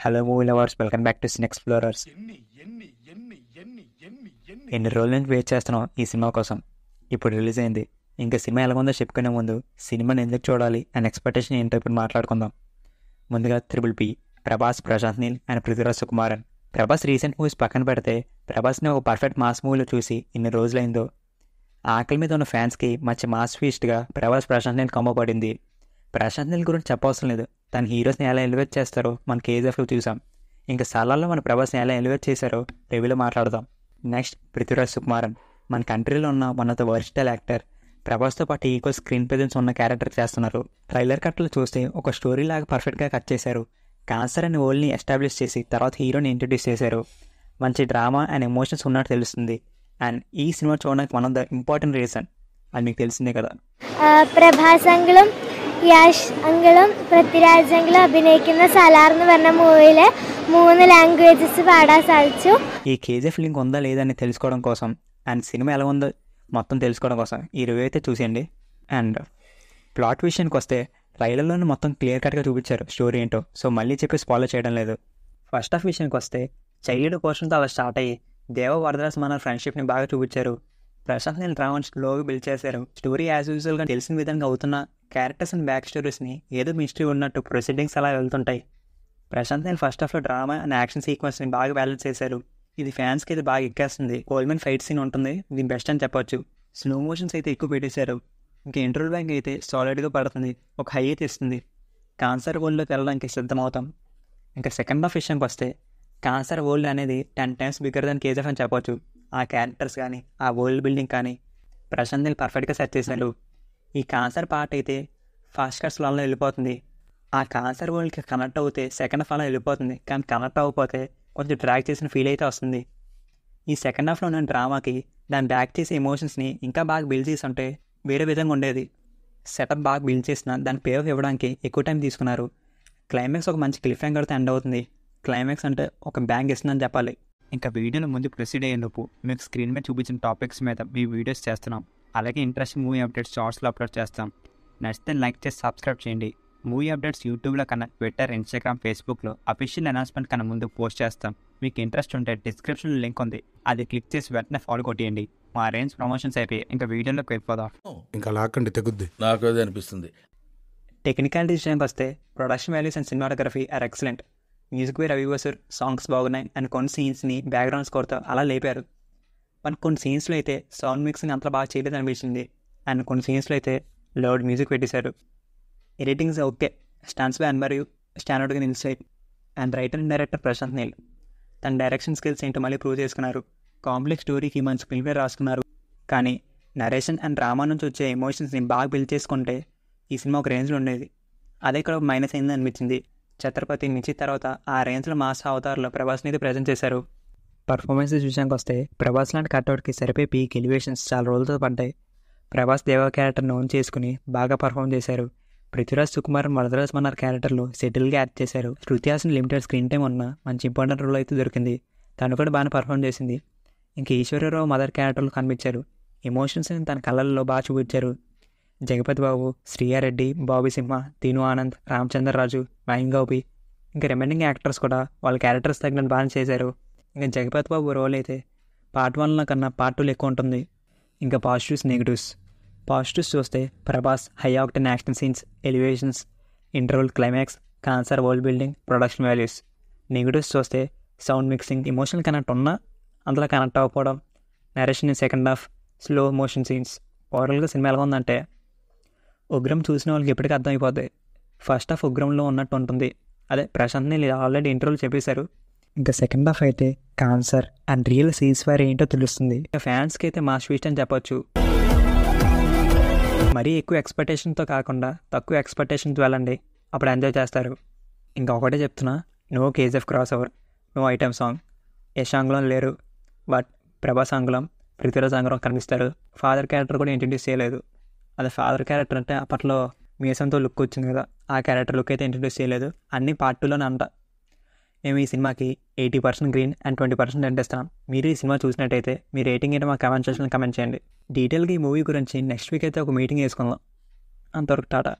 Hello movie lovers, welcome back to sin explorers. ఎన్ని రోజుల నుంచి వెయిట్ చేస్తున్నాం ఈ సినిమా కోసం. ఇప్పుడు రిలీజ్ అయింది. ఇంకా సినిమా ఎలా ఉందో చెప్పుకునే ముందు సినిమాని ఎందుకు చూడాలి అండ్ ఎక్స్పెక్టేషన్ ఏంటో ఇప్పుడు మాట్లాడుకుందాం. ముందుగా triple Prabhas, Prashanth Neel and Prithviraj Sukumaran. Prabhas recent movies పక్కన పెడితే ప్రభాస్ని ఒక పర్ఫెక్ట్ మాస్ మూవీలో చూసి ఇన్ని రోజులైందో. ఆకలి మీద ఉన్న ఫ్యాన్స్కి మంచి మాస్ ఫీస్ట్గా ప్రభాస్, ప్రశాంత్ నీల్ కాంబో పడింది. ప్రశాంత్ నీల్ గురించి చెప్పవసరం లేదు. తన హీరోస్ని ఎలా ఎలివేట్ చేస్తారో మన కేజీఎఫ్లో చూసాం. ఇంకా సాలాల్లో మన ప్రభాస్ని ఎలా ఎలివేట్ చేశారో రివ్యూలో మాట్లాడదాం. నెక్స్ట్ పృథ్వీరాజ్ సుకుమారన్. మన కంట్రీలో ఉన్న one of the versatile actor. ప్రభాస్తో పాటు ఈక్వల్ స్క్రీన్ ప్రెజెన్స్ ఉన్న క్యారెక్టర్ చేస్తున్నారు. ట్రైలర్ కట్లో చూస్తే ఒక స్టోరీ లాగా పర్ఫెక్ట్గా కట్ చేశారు. క్యాన్సర్ అనే వరల్డ్ని ఎస్టాబ్లిష్ చేసి తర్వాత హీరోని ఇంట్రడ్యూస్ చేశారు. మంచి డ్రామా అండ్ ఎమోషన్స్ ఉన్నట్టు తెలుస్తుంది. అండ్ ఈ సినిమా చూడడానికి one of the important reason అది మీకు తెలిసిందే కదా. പ്രഭാസ് അങ്കിളും യാഷ് അങ്കിളും പൃഥ്വിരാജ് അങ്കിളും അഭിനയിക്കുന്ന സലാർ എന്ന് പറഞ്ഞ മൂവിയിലെ 3 లాంగ్వేజెస్ పాడా సాధించు. ఈ కేజీఎఫ్ లింక్ ఉందా లేదని తెలుసుకోవడం కోసం అండ్ సినిమా ఎలా ఉందో మొత్తం తెలుసుకోవడం కోసం ఈ రివ్యూ అయితే చూసేయండి. అండ్ ప్లాట్ విషయానికి వస్తే ట్రైలర్లోనే మొత్తం క్లియర్ కట్గా చూపించారు స్టోరీ ఏంటో. సో మళ్ళీ చెప్పి స్పాయిలర్ చేయడం లేదు. ఫస్ట్ హాఫ్ విషయానికి వస్తే చైల్డ్ పోర్షన్తో అలా స్టార్ట్ అయ్యి దేవ వరదరాజ్ మన ఫ్రెండ్షిప్ని బాగా చూపించారు. ప్రశాంత్ నీల్ డ్రామాని స్లోగా బిల్డ్ చేశారు. స్టోరీ యాజ్ యూజువల్గా తెలిసిన విధంగా అవుతున్న క్యారెక్టర్స్ అండ్ బ్యాక్ స్టోరీస్ని ఏదో మిస్టరీ ఉన్నట్టు ప్రొసీడింగ్స్ అలా వెళ్తుంటాయి. ప్రశాంత్ నీల్ ఫస్ట్ హాఫ్లో డ్రామా అండ్ యాక్షన్ సీక్వెన్స్ని బాగా బ్యాలెన్స్ చేశారు. ఇది ఫ్యాన్స్కి అయితే బాగా ఎక్కేస్తుంది. కోల్మెన్ ఫైట్ సీన్ ఉంటుంది, ఇది బెస్ట్ అని చెప్పొచ్చు. స్లో మోషన్స్ అయితే ఎక్కువ పెట్టేశారు. ఇంకా ఇంటర్వల్ బ్యాంక్ అయితే సాలిడ్గా పడుతుంది, ఒక హై అయితే ఇస్తుంది. కాన్సర్ వరల్డ్లోకి వెళ్ళడానికి సిద్ధమవుతాం. ఇంకా సెకండ్ హాఫ్ విషయానికి వస్తే కాన్సర్ వరల్డ్ అనేది 10 times బిగ్గర్ దాన్ కేజీఎఫ్ అని చెప్పొచ్చు. ఆ క్యారెక్టర్స్ కానీ ఆ వరల్డ్ బిల్డింగ్ కానీ ప్రశాంత్ నీల్ పర్ఫెక్ట్గా సెట్ చేశారు. ఈ కాన్సర్ పార్ట్ అయితే ఫాస్ట్ కట్స్లో వెళ్ళిపోతుంది. ఆ కాన్సర్ వరల్డ్కి కనెక్ట్ అవుతే సెకండ్ హాఫ్ అలా వెళ్ళిపోతుంది. కానీ కనెక్ట్ అవ్వకపోతే కొంచెం డ్రాగ్ చేసిన ఫీల్ అయితే వస్తుంది. ఈ సెకండ్ హాఫ్లో ఉన్న డ్రామాకి దాన్ని బ్యాక్ చేసే ఎమోషన్స్ని ఇంకా బాగా బిల్డ్ చేసి ఉంటే వేరే విధంగా ఉండేది. సెటప్ బాగా బిల్డ్ చేసిన దాన్ని పే ఆఫ్ ఇవ్వడానికి ఎక్కువ టైం తీసుకున్నారు. క్లైమాక్స్ ఒక మంచి క్లిఫ్ హ్యాంగర్తో ఎండ్ అవుతుంది. క్లైమాక్స్ అంటే ఒక బ్యాంగ్ ఇస్తుందని చెప్పాలి. ఇంకా వీడియోలో ముందు ప్రొసీడ్ అయ్యేందుకు మీకు స్క్రీన్ మీద చూపించిన టాపిక్స్ మీద మీ వీడియోస్ చేస్తున్నాం. అలాగే ఇంట్రెస్ట్ మూవీ అప్డేట్స్ షార్ట్స్లో అప్లోడ్ చేస్తాం. నచ్చితే లైక్ చేసి సబ్స్క్రైబ్ చేయండి. మూవీ అప్డేట్స్ యూట్యూబ్లో కన్నా ట్విట్టర్, ఇన్స్టాగ్రామ్, ఫేస్బుక్లో అఫీషియల్ అనౌన్స్మెంట్ కన్నా ముందు పోస్ట్ చేస్తాం. మీకు ఇంట్రెస్ట్ ఉంటే డిస్క్రిప్షన్లో లింక్ ఉంది, అది క్లిక్ చేసి వెంటనే ఫాలో కొట్టేయండి. మా రేంజ్ ప్రమోషన్స్ అయిపోయి ఇంకా వీడియోలోకి వెళ్ళిపోదాం. ఇంకా లాక్కండి తెగుద్ది, నాకు అదే అనిపిస్తుంది. టెక్నికాలిటీ విషయానికి వస్తే production values and cinematography are excellent. Music by Ravi Basrur, songs బాగున్నాయి అండ్ కొన్ని సీన్స్ని బ్యాక్గ్రౌండ్ స్కోర్తో అలా లేపారు. మన కొన్ని సీన్స్లో అయితే సౌండ్ మిక్సింగ్ అంత బాగా చేయలేదు అనిపించింది. అండ్ కొన్ని సీన్స్లో అయితే లౌడ్ మ్యూజిక్ పెట్టేశారు. ఎడిటింగ్స్ ఓకే, స్టాండ్స్ బై మరియు స్టాండర్డ్గా నిలిచాయి. And writer and director Prashanth Neel తన డైరెక్షన్ స్కిల్స్ ఏంటో మళ్ళీ ప్రూవ్ చేసుకున్నారు. కాంప్లెక్స్ స్టోరీకి మంచి స్క్రీన్ ప్లే రాసుకున్నారు. కానీ నరేషన్ అండ్ డ్రామా నుంచి వచ్చే ఎమోషన్స్ని బాగా బిల్డ్ చేసుకుంటే ఈ సినిమా ఒక రేంజ్లో ఉండేది. అదే ఇక్కడ ఒక మైనస్ అయింది అనిపించింది. ఛత్రపతి మించి తర్వాత ఆ రేంజ్లో మాస్ అవతారంలో ప్రభాస్ని అయితే ప్రజెంట్ చేశారు. పర్ఫార్మెన్సెస్ విషయానికి వస్తే ప్రభాస్ లాంటి కట్అవుట్కి సరిపోయే పీక్ ఎలివేషన్స్ చాలా రోజులతో పడ్డాయి. ప్రభాస్ దేవ క్యారెక్టర్ని ఓన్ చేసుకుని బాగా పర్ఫామ్ చేశారు. పృథ్వీరాజ్ సుకుమార్, వరదరాజ్ మన్నార్ క్యారెక్టర్లు సెటిల్గా యాక్ట్ చేశారు. Shruti Haasan limited screen time ఉన్న మంచి ఇంపార్టెంట్ రోల్ అయితే దొరికింది. తను కూడా బాగా పర్ఫామ్ చేసింది. ఇంకా ఈశ్వర్యరావు మదర్ క్యారెక్టర్లు కనిపించారు. ఎమోషన్స్ని తన కళ్ళల్లో బాగా చూపించారు. జగపతి బాబు, శ్రీయారెడ్డి, బాబీ సింహ, తీను ఆనంద్, రామచంద్రరాజు, మహేష్ గౌపి ఇంకా రిమైనింగ్ యాక్టర్స్ కూడా వాళ్ళ క్యారెక్టర్స్ తగినట్టు బాగా చేశారు. ఇంకా జగపతి బాబు రోల్ అయితే పార్ట్ 1 కన్నా పార్ట్ 2 ఎక్కువ ఉంటుంది. ఇంకా పాజిటివ్స్, నెగిటివ్స్. పాజిటివ్స్ చూస్తే Prabhas high octane action scenes, elevations, interval climax, కాన్సర్ world building, production values. Negatives చూస్తే సౌండ్ మిక్సింగ్, ఎమోషనల్ కనెక్ట్ ఉన్నా అందులో కనెక్ట్ అవ్వకపోవడం, narration in second half, slow motion scenes. ఓవరాల్గా సినిమా ఎలా ఉందంటే ఉగ్రం చూసిన వాళ్ళకి ఎప్పటికీ అర్థమైపోద్ది. ఫస్ట్ హాఫ్ ఉగ్రంలో ఉన్నట్టు ఉంటుంది. అదే ప్రశాంత్ నీల్ ఆల్రెడీ ఇంటర్వ్యూలు చెప్పేశారు. ఇంకా సెకండ్ హాఫ్ అయితే cancer and real scenes fire ఏంటో తెలుస్తుంది. ఇంకా ఫ్యాన్స్కి అయితే మా స్వీట్ అని చెప్పొచ్చు. మరీ ఎక్కువ ఎక్స్పెక్టేషన్తో కాకుండా తక్కువ ఎక్స్పెక్టేషన్తో వెళ్ళండి, అప్పుడు ఎంజాయ్ చేస్తారు. ఇంకా ఒకటే చెప్తున్నా, no KGF crossover, no item song. Yash ఆంగ్లం లేరు, బట్ ప్రభాస్ ఆంగ్లం, పృథ్వీరాజ్ ఆంగ్లం కనిపిస్తారు. ఫాదర్ క్యారెక్టర్ కూడా ఇంట్రడ్యూస్ చేయలేదు. అదే ఫాదర్ క్యారెక్టర్ అంటే అప్పట్లో మీసంతో లుక్ వచ్చింది కదా, ఆ క్యారెక్టర్ లుక్ అయితే ఇంట్రడ్యూస్ చేయలేదు. అన్నీ పార్ట్ 2లోనే అంట. మేము ఈ సినిమాకి 80% గ్రీన్ అండ్ 20% రెడ్ ఇస్తున్నాం. మీరు ఈ సినిమా చూసినట్టయితే మీ రేటింగ్ ఏంటో మా కామెంట్ సెక్షన్లో కమెంట్ చేయండి. డీటెయిల్గా ఈ మూవీ గురించి నెక్స్ట్ వీక్ అయితే ఒక మీటింగ్ వేసుకుందాం. అంతవరకు టాటా.